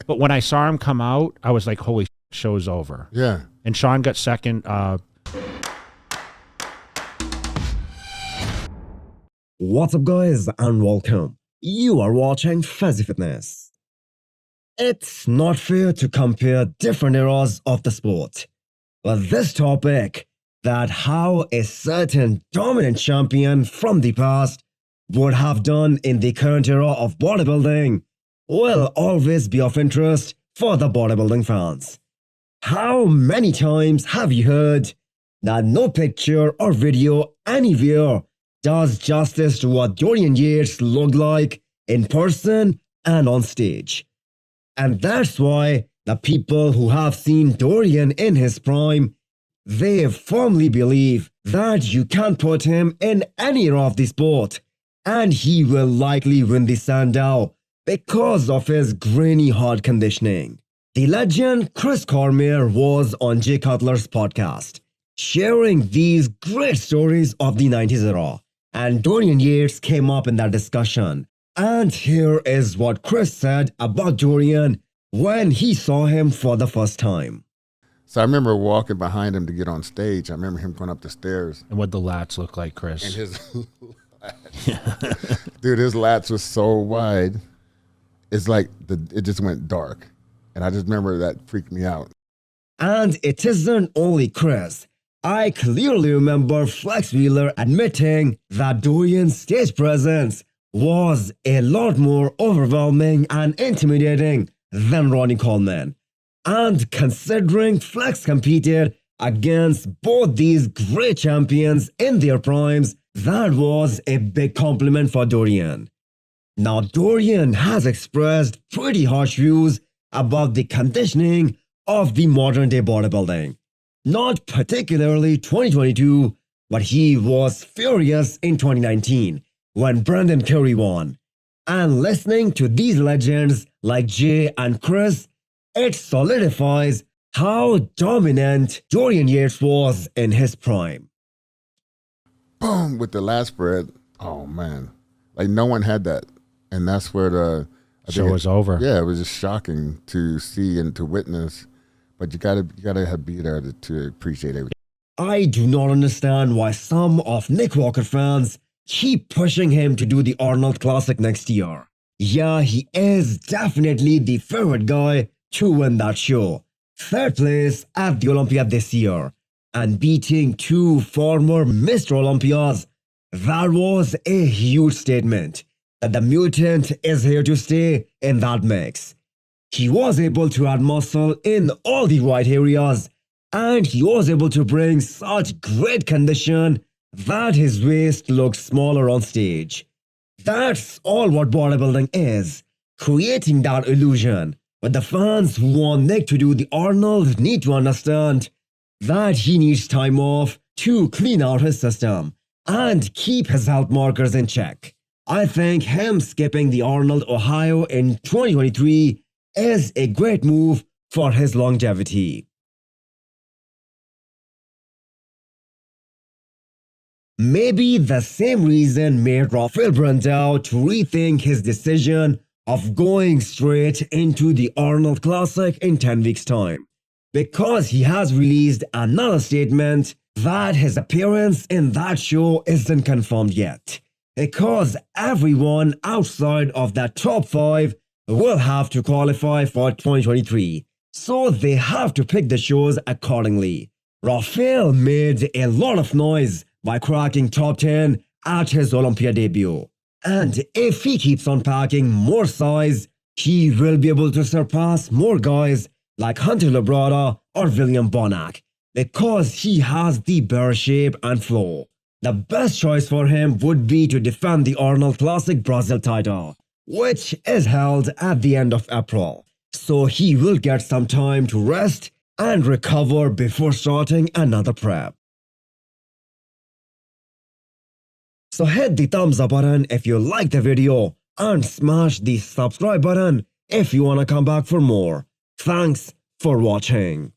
But when I saw him come out, I was like, holy show's over. Yeah. And Sean got second. What's up, guys, and welcome. You are watching Fazi Fitness. It's not fair to compare different eras of the sport, but this topic, that how a certain dominant champion from the past would have done in the current era of bodybuilding, will always be of interest for the bodybuilding fans. How many times have you heard that no picture or video anywhere does justice to what Dorian Yates looked like in person and on stage? And that's why the people who have seen Dorian in his prime, they firmly believe that you can't put him in any era of the sport, and he will likely win the Sandow because of his grainy hard conditioning. The legend Chris Cormier was on Jay Cutler's podcast, sharing these great stories of the 90s era, and Dorian Yates came up in that discussion. And here is what Chris said about Dorian when he saw him for the first time. So I remember walking behind him to get on stage. I remember him going up the stairs. And what the lats look like, Chris. And his dude, his lats was so wide. It's like it just went dark. And I just remember that freaked me out. And it isn't only Chris. I clearly remember Flex Wheeler admitting that Dorian's stage presence was a lot more overwhelming and intimidating than Ronnie Coleman. And considering Flex competed against both these great champions in their primes, that was a big compliment for Dorian. Now, Dorian has expressed pretty harsh views about the conditioning of the modern day bodybuilding. Not particularly 2022, but he was furious in 2019 when Brandon Curry won. And listening to these legends like Jay and Chris, it solidifies how dominant Dorian Yates was in his prime. Boom, with the lat spread. Oh, man. Like, no one had that. And that's where the show was over. Yeah, it was just shocking to see and to witness. But you gotta be there to appreciate everything. I do not understand why some of Nick Walker fans keep pushing him to do the Arnold Classic next year. Yeah, he is definitely the favorite guy to win that show. Third place at the Olympia this year, and beating two former Mr. Olympias. That was a huge statement that the mutant is here to stay in that mix. He was able to add muscle in all the right areas, and he was able to bring such great condition that his waist looked smaller on stage. That's all what bodybuilding is, creating that illusion. But the fans who want Nick to do the Arnold need to understand that he needs time off to clean out his system and keep his health markers in check. I think him skipping the Arnold Ohio in 2023 is a great move for his longevity. Maybe the same reason made Rafael Brandao to rethink his decision of going straight into the Arnold Classic in 10 weeks' time, because he has released another statement that his appearance in that show isn't confirmed yet, because everyone outside of that top 5 will have to qualify for 2023, so they have to pick the shows accordingly. Rafael made a lot of noise by cracking top 10 at his Olympia debut. And if he keeps on packing more size, he will be able to surpass more guys like Hunter Labrada or William Bonac, because he has the bear shape and flow. The best choice for him would be to defend the Arnold Classic Brazil title, which is held at the end of April. So he will get some time to rest and recover before starting another prep. So hit the thumbs up button if you like the video and smash the subscribe button if you wanna come back for more. Thanks for watching.